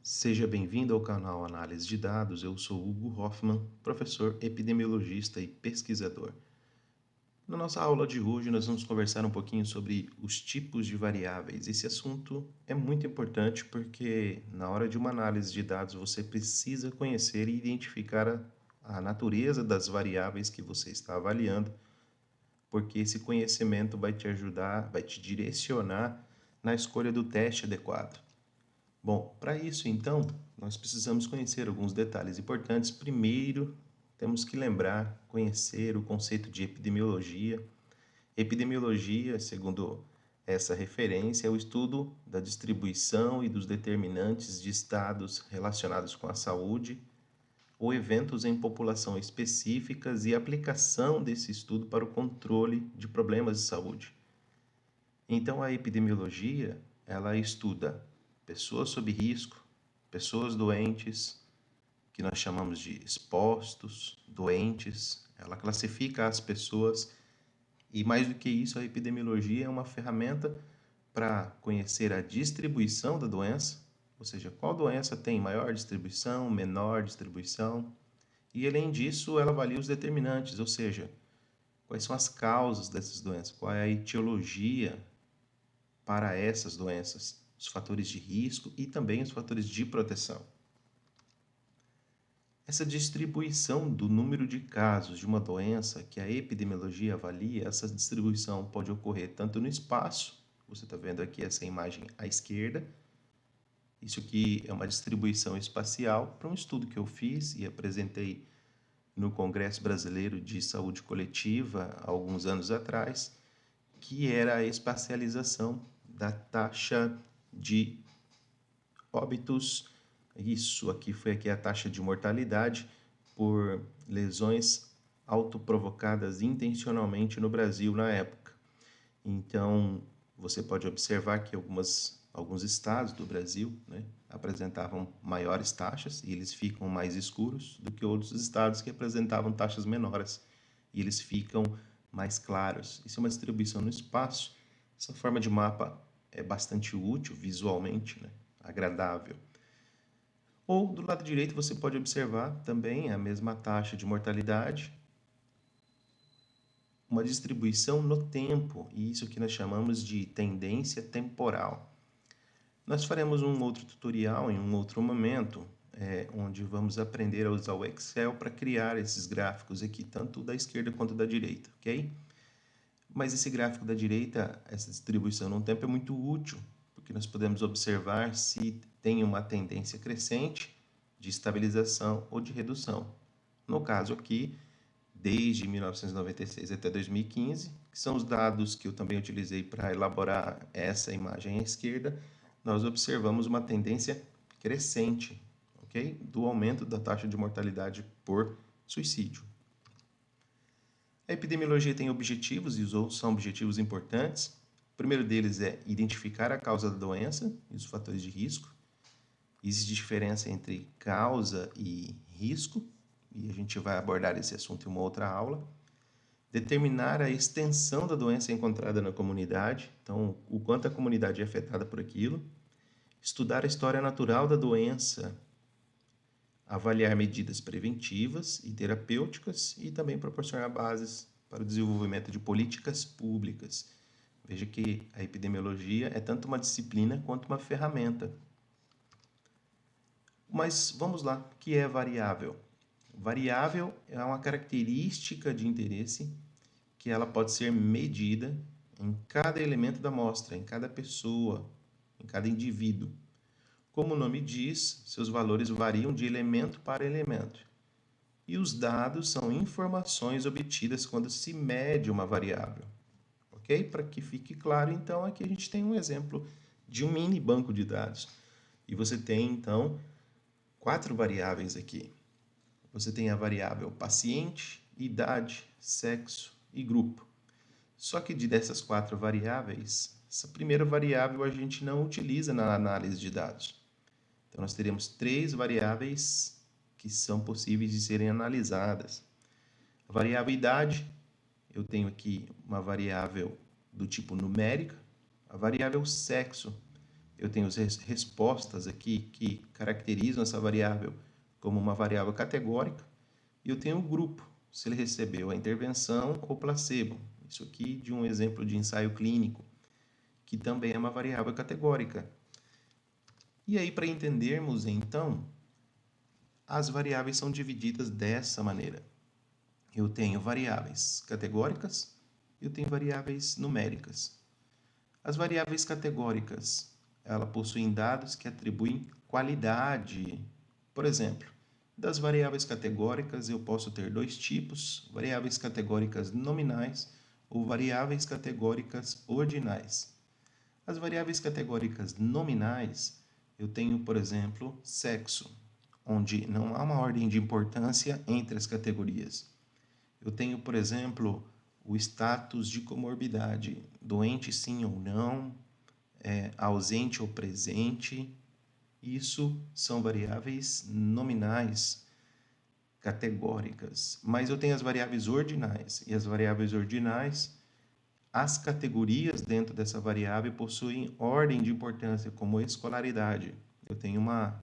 Seja bem-vindo ao canal Análise de Dados. Eu sou Hugo Hoffman, professor epidemiologista e pesquisador. Na nossa aula de hoje, nós vamos conversar um pouquinho sobre os tipos de variáveis. Esse assunto é muito importante porque, na hora de uma análise de dados, você precisa conhecer e identificar a natureza das variáveis que você está avaliando, porque esse conhecimento vai te ajudar, vai te direcionar na escolha do teste adequado. Bom, para isso, então, nós precisamos conhecer alguns detalhes importantes. Primeiro, temos que lembrar, conhecer o conceito de epidemiologia. Epidemiologia, segundo essa referência, é o estudo da distribuição e dos determinantes de estados relacionados com a saúde ou eventos em população específicas e aplicação desse estudo para o controle de problemas de saúde. Então, a epidemiologia, ela estuda pessoas sob risco, pessoas doentes, que nós chamamos de expostos, doentes. Ela classifica as pessoas e, mais do que isso, a epidemiologia é uma ferramenta para conhecer a distribuição da doença, ou seja, qual doença tem maior distribuição, menor distribuição. E, além disso, ela avalia os determinantes, ou seja, quais são as causas dessas doenças, qual é a etiologia para essas doenças, os fatores de risco e também os fatores de proteção. Essa distribuição do número de casos de uma doença que a epidemiologia avalia, essa distribuição pode ocorrer tanto no espaço, você está vendo aqui essa imagem à esquerda, isso aqui é uma distribuição espacial para um estudo que eu fiz e apresentei no Congresso Brasileiro de Saúde Coletiva há alguns anos atrás, que era a espacialização da taxa de óbitos. Isso aqui foi aqui a taxa de mortalidade por lesões autoprovocadas intencionalmente no Brasil na época. Então, você pode observar que alguns estados do Brasil, né, apresentavam maiores taxas e eles ficam mais escuros do que outros estados que apresentavam taxas menores e eles ficam mais claros. Isso é uma distribuição no espaço. Essa forma de mapa é bastante útil visualmente, né, agradável. Ou do lado direito você pode observar também a mesma taxa de mortalidade, uma distribuição no tempo, e isso que nós chamamos de tendência temporal. Nós faremos um outro tutorial em um outro momento, onde vamos aprender a usar o Excel para criar esses gráficos aqui, tanto da esquerda quanto da direita, ok? Mas esse gráfico da direita, essa distribuição no tempo é muito útil, porque nós podemos observar se tem uma tendência crescente de estabilização ou de redução. No caso aqui, desde 1996 até 2015, que são os dados que eu também utilizei para elaborar essa imagem à esquerda, nós observamos uma tendência crescente, ok? Do aumento da taxa de mortalidade por suicídio. A epidemiologia tem objetivos e os outros são objetivos importantes. O primeiro deles é identificar a causa da doença e os fatores de risco. Existe diferença entre causa e risco, e a gente vai abordar esse assunto em uma outra aula. Determinar a extensão da doença encontrada na comunidade, então o quanto a comunidade é afetada por aquilo. Estudar a história natural da doença, avaliar medidas preventivas e terapêuticas e também proporcionar bases para o desenvolvimento de políticas públicas. Veja que a epidemiologia é tanto uma disciplina quanto uma ferramenta. Mas vamos lá, o que é variável? Variável é uma característica de interesse que ela pode ser medida em cada elemento da amostra, em cada pessoa, em cada indivíduo. Como o nome diz, seus valores variam de elemento para elemento. E os dados são informações obtidas quando se mede uma variável. Ok? Para que fique claro, então, aqui a gente tem um exemplo de um mini banco de dados. E você tem, então, 4 variáveis aqui. Você tem a variável paciente, idade, sexo e grupo. Só que dessas 4 variáveis, essa primeira variável a gente não utiliza na análise de dados. Então, nós teremos 3 variáveis que são possíveis de serem analisadas. A variável idade, eu tenho aqui uma variável do tipo numérica. A variável sexo, eu tenho as respostas aqui que caracterizam essa variável como uma variável categórica, e eu tenho o grupo, se ele recebeu a intervenção ou placebo. Isso aqui de um exemplo de ensaio clínico, que também é uma variável categórica. E aí, para entendermos, então, as variáveis são divididas dessa maneira. Eu tenho variáveis categóricas e eu tenho variáveis numéricas. As variáveis categóricas, elas possuem dados que atribuem qualidade. Por exemplo, das variáveis categóricas eu posso ter dois tipos: variáveis categóricas nominais ou variáveis categóricas ordinais. As variáveis categóricas nominais, eu tenho, por exemplo, sexo, onde não há uma ordem de importância entre as categorias. Eu tenho, por exemplo, o status de comorbidade, doente sim ou não, ausente ou presente. Isso são variáveis nominais, categóricas. Mas eu tenho as variáveis ordinais, e as variáveis ordinais, as categorias dentro dessa variável possuem ordem de importância, como escolaridade. Eu tenho uma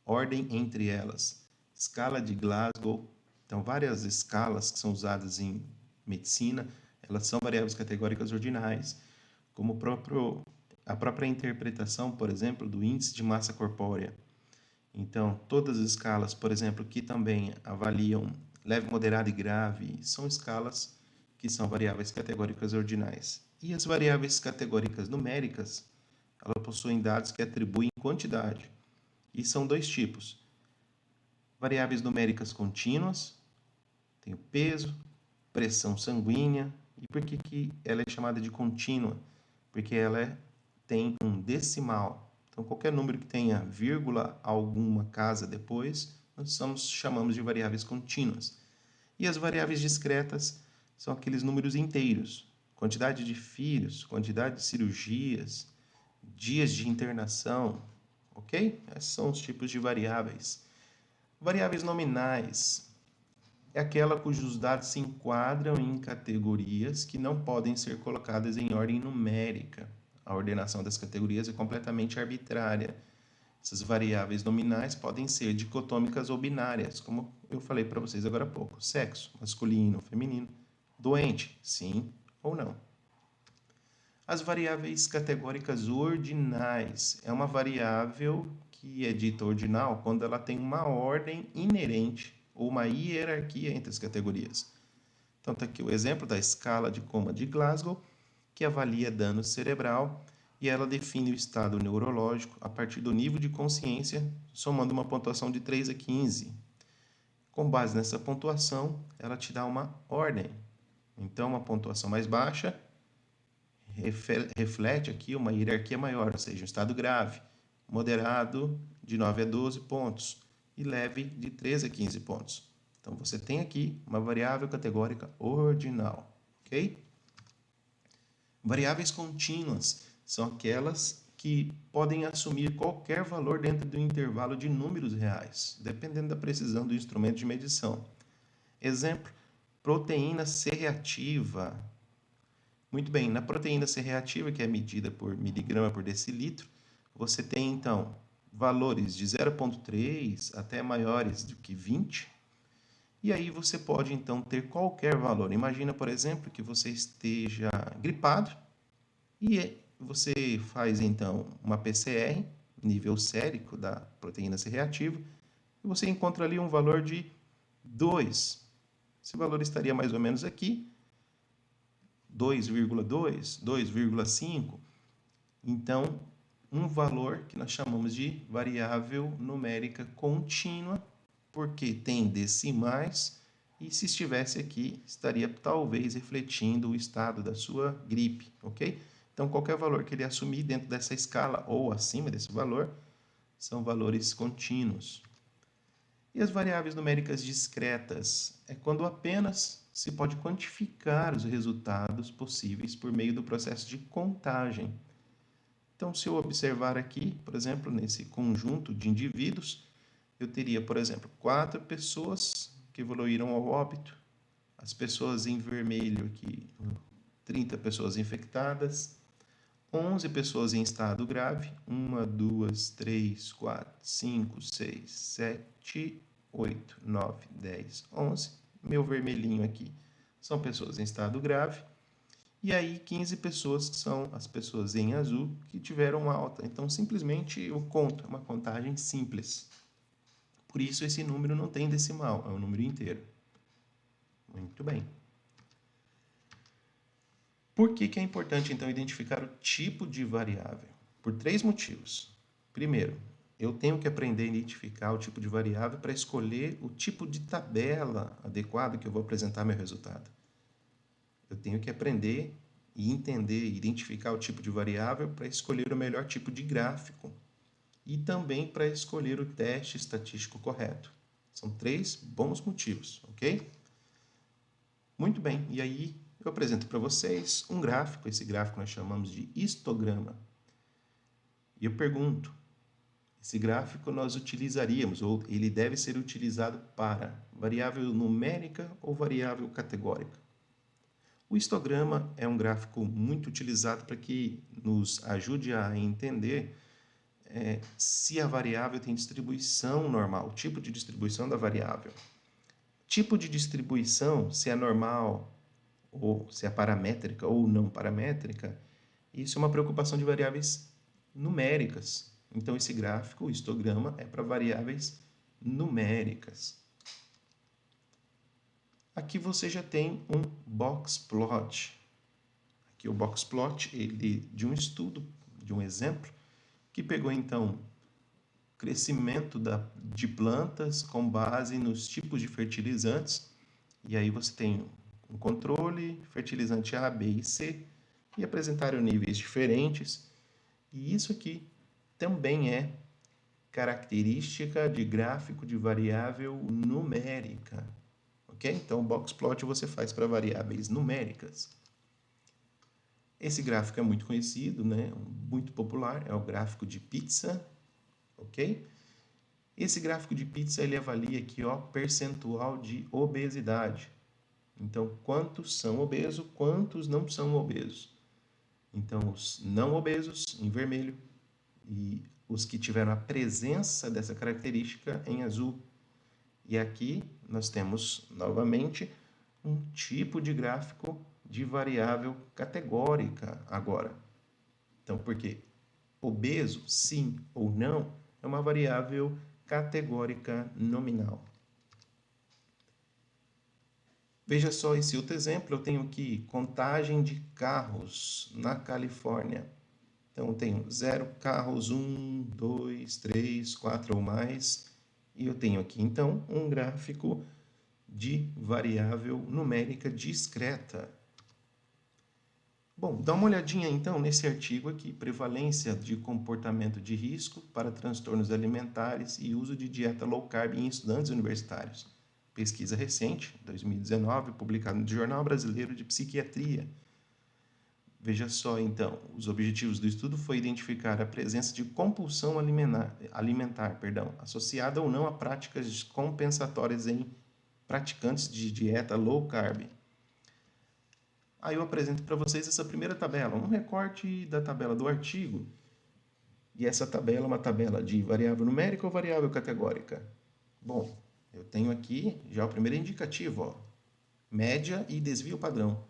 ordem entre elas. Escala de Glasgow. Então, várias escalas que são usadas em medicina, elas são variáveis categóricas ordinais, como a própria interpretação, por exemplo, do índice de massa corpórea. Então, todas as escalas, por exemplo, que também avaliam leve, moderado e grave, são escalas que são variáveis categóricas ordinais. E as variáveis categóricas numéricas, elas possuem dados que atribuem quantidade. E são dois tipos: variáveis numéricas contínuas, tem o peso, pressão sanguínea. E por que ela é chamada de contínua? Porque ela tem um decimal. Então, qualquer número que tenha vírgula alguma casa depois, nós chamamos de variáveis contínuas. E as variáveis discretas são aqueles números inteiros: quantidade de filhos, quantidade de cirurgias, dias de internação, ok? Esses são os tipos de variáveis. Variáveis nominais é aquela cujos dados se enquadram em categorias que não podem ser colocadas em ordem numérica. A ordenação das categorias é completamente arbitrária. Essas variáveis nominais podem ser dicotômicas ou binárias, como eu falei para vocês agora há pouco: sexo, masculino, feminino, doente, sim ou não. As variáveis categóricas ordinais é uma variável que é dita ordinal quando ela tem uma ordem inerente ou uma hierarquia entre as categorias. Então, está aqui o exemplo da escala de coma de Glasgow, que avalia dano cerebral e ela define o estado neurológico a partir do nível de consciência, somando uma pontuação de 3 a 15. Com base nessa pontuação, ela te dá uma ordem. Então, uma pontuação mais baixa reflete aqui uma hierarquia maior, ou seja, um estado grave, moderado de 9 a 12 pontos e leve de 13 a 15 pontos. Então, você tem aqui uma variável categórica ordinal, ok? Variáveis contínuas são aquelas que podem assumir qualquer valor dentro do intervalo de números reais, dependendo da precisão do instrumento de medição. Exemplo: proteína C reativa. Muito bem, na proteína C reativa, que é medida por miligrama por decilitro, você tem, então, valores de 0,3 até maiores do que 20. E aí você pode, então, ter qualquer valor. Imagina, por exemplo, que você esteja gripado e você faz, então, uma PCR, nível sérico da proteína C reativa, e você encontra ali um valor de 2. Esse valor estaria mais ou menos aqui, 2,2, 2,5. Então, um valor que nós chamamos de variável numérica contínua, porque tem decimais, e se estivesse aqui, estaria talvez refletindo o estado da sua gripe, ok? Então, qualquer valor que ele assumir dentro dessa escala ou acima desse valor, são valores contínuos. E as variáveis numéricas discretas é quando apenas se pode quantificar os resultados possíveis por meio do processo de contagem. Então, se eu observar aqui, por exemplo, nesse conjunto de indivíduos, eu teria, por exemplo, 4 pessoas que evoluíram ao óbito, as pessoas em vermelho aqui, 30 pessoas infectadas, 11 pessoas em estado grave, 1, 2, 3, 4, 5, 6, 7, 8, 9, 10, 11. Meu vermelhinho aqui são pessoas em estado grave. E aí 15 pessoas que são as pessoas em azul que tiveram alta. Então, simplesmente eu conto, é uma contagem simples. Por isso, esse número não tem decimal, é um número inteiro. Muito bem. Por que é importante, então, identificar o tipo de variável? Por 3 motivos. Primeiro, eu tenho que aprender a identificar o tipo de variável para escolher o tipo de tabela adequado que eu vou apresentar meu resultado. Eu tenho que aprender e entender, identificar o tipo de variável para escolher o melhor tipo de gráfico e também para escolher o teste estatístico correto. São 3 bons motivos, ok? Muito bem, e aí eu apresento para vocês um gráfico, esse gráfico nós chamamos de histograma. E eu pergunto, esse gráfico nós utilizaríamos, ou ele deve ser utilizado para variável numérica ou variável categórica? O histograma é um gráfico muito utilizado para que nos ajude a entender se a variável tem distribuição normal, o tipo de distribuição da variável. Tipo de distribuição, se é normal, ou se é paramétrica ou não paramétrica, isso é uma preocupação de variáveis numéricas. Então, esse gráfico, o histograma, é para variáveis numéricas. Aqui você já tem um box plot. Aqui o box plot ele de um estudo, de um exemplo, que pegou então crescimento de plantas com base nos tipos de fertilizantes. E aí você tem um controle, fertilizante A, B e C, e apresentaram níveis diferentes. E isso aqui também é característica de gráfico de variável numérica. Ok? Então, o box plot você faz para variáveis numéricas. Esse gráfico é muito conhecido, né? Muito popular, é o gráfico de pizza, ok? Esse gráfico de pizza ele avalia aqui, ó, percentual de obesidade. Então, quantos são obesos, quantos não são obesos. Então, os não obesos em vermelho e os que tiveram a presença dessa característica em azul. E aqui nós temos, novamente, um tipo de gráfico de variável categórica agora. Então, porque obeso, sim ou não, é uma variável categórica nominal. Veja só esse outro exemplo, eu tenho aqui contagem de carros na Califórnia. Então, eu tenho 0 carros, 1, 2, 3, 4 ou mais. E eu tenho aqui, então, um gráfico de variável numérica discreta. Bom, dá uma olhadinha, então, nesse artigo aqui, prevalência de comportamento de risco para transtornos alimentares e uso de dieta low carb em estudantes universitários. Pesquisa recente, 2019, publicada no Jornal Brasileiro de Psiquiatria. Veja só, então, os objetivos do estudo foi identificar a presença de compulsão alimentar, associada ou não a práticas compensatórias em praticantes de dieta low carb. Aí eu apresento para vocês essa primeira tabela, um recorte da tabela do artigo. E essa tabela é uma tabela de variável numérica ou variável categórica? Bom, eu tenho aqui já o primeiro indicativo, ó, média e desvio padrão.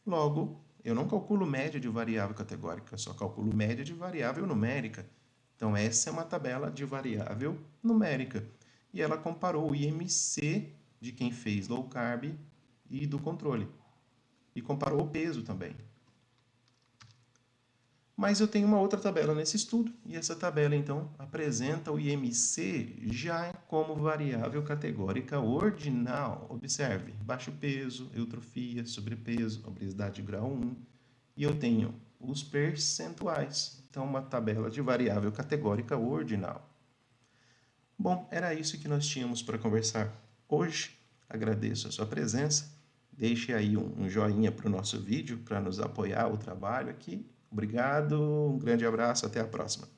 Logo, eu não calculo média de variável categórica, eu só calculo média de variável numérica. Então, essa é uma tabela de variável numérica. E ela comparou o IMC de quem fez low carb e do controle. E comparou o peso também. Mas eu tenho uma outra tabela nesse estudo, e essa tabela, então, apresenta o IMC já como variável categórica ordinal. Observe, baixo peso, eutrofia, sobrepeso, obesidade grau 1, e eu tenho os percentuais. Então, uma tabela de variável categórica ordinal. Bom, era isso que nós tínhamos para conversar hoje. Agradeço a sua presença. Deixe aí um joinha para o nosso vídeo, para nos apoiar o trabalho aqui. Obrigado, um grande abraço, até a próxima.